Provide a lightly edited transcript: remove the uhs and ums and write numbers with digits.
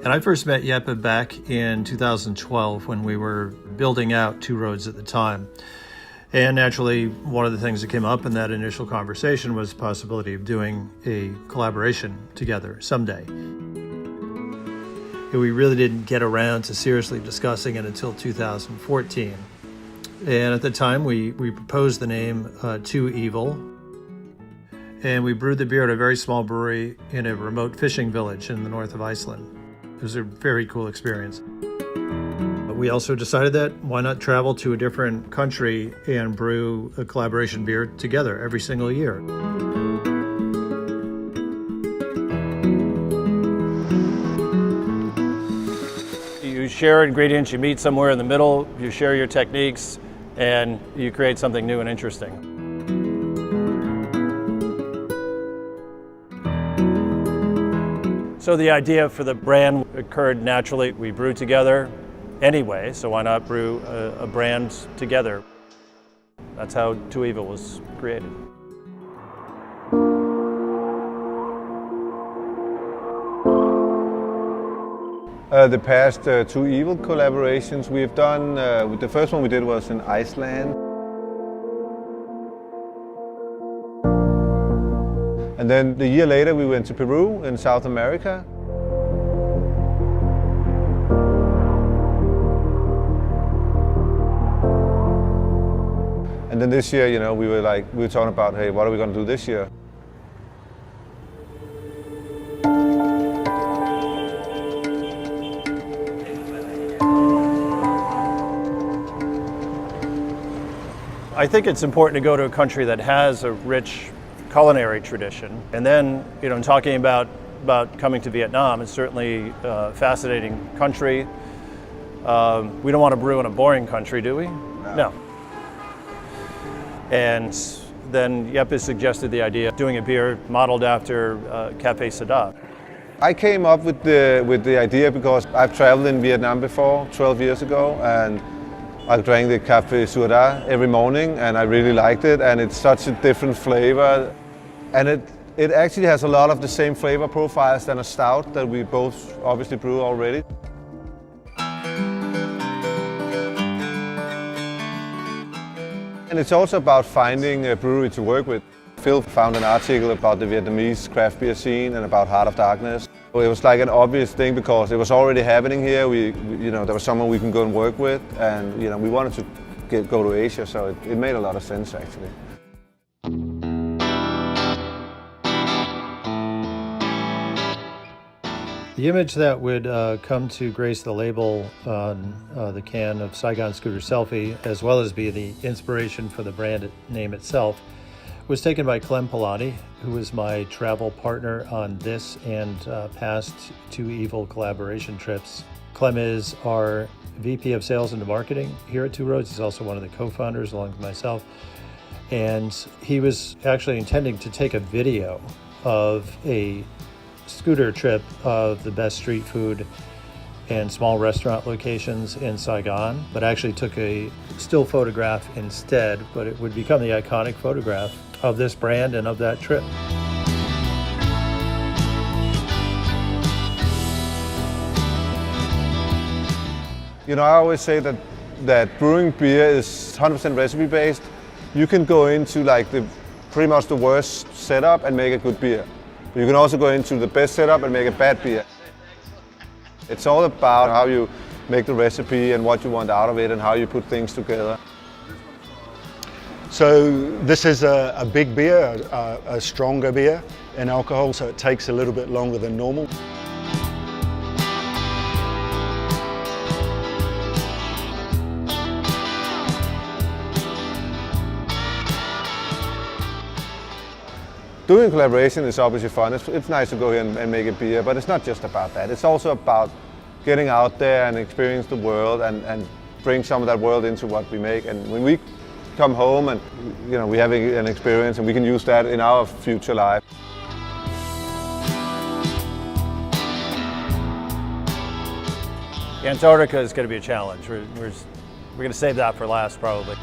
And I first met Jeppe back in 2012 when we were building out Two Roads at the time. And naturally, one of the things that came up in that initial conversation was the possibility of doing a collaboration together someday. And we really didn't get around to seriously discussing it until 2014. And at the time, we proposed the name Two Evil. And we brewed the beer at a very small brewery in a remote fishing village in the north of Iceland. It was a very cool experience. We also decided that why not travel to a different country and brew a collaboration beer together every single year. You share ingredients, you meet somewhere in the middle, you share your techniques, and you create something new and interesting. So the idea for the brand occurred naturally. We brew together anyway, so why not brew a brand together? That's how Two Evil was created. The past Two Evil collaborations we've done, the first one we did was in Iceland. And then the year later we went to Peru in South America. And then this year, we were talking about, hey, what are we going to do this year? I think it's important to go to a country that has a rich culinary tradition. And then, in talking about coming to Vietnam, it's certainly a fascinating country. We don't want to brew in a boring country, do we? No. And then Jeppe suggested the idea of doing a beer modeled after Café Sadat. I came up with the idea because I've traveled in Vietnam before, 12 years ago, and I drank the Café Sadat every morning, and I really liked it, and it's such a different flavor. And it actually has a lot of the same flavor profiles than a stout that we both obviously brew already. And it's also about finding a brewery to work with. Phil found an article about the Vietnamese craft beer scene and about Heart of Darkness. It was like an obvious thing because it was already happening here. There was someone we can go and work with, and we wanted to go to Asia, so it made a lot of sense actually. The image that would come to grace the label on the can of Saigon Scooter Selfie, as well as be the inspiration for the brand name itself, was taken by Clem Polani, who was my travel partner on this and past Two Evil collaboration trips. Clem is our VP of Sales and Marketing here at Two Roads. He's also one of the co-founders along with myself. And he was actually intending to take a video of a scooter trip of the best street food and small restaurant locations in Saigon, but actually took a still photograph instead, but it would become the iconic photograph of this brand and of that trip. I always say that brewing beer is 100% recipe based. You can go into pretty much the worst setup and make a good beer. But you can also go into the best setup and make a bad beer. It's all about how you make the recipe and what you want out of it and how you put things together. So this is a big beer, a stronger beer in alcohol, so it takes a little bit longer than normal. Doing collaboration is obviously fun. It's nice to go here and make a beer, but it's not just about that. It's also about getting out there and experience the world and bring some of that world into what we make. And when we come home and we have an experience and we can use that in our future life. Antarctica is going to be a challenge. We're going to save that for last probably.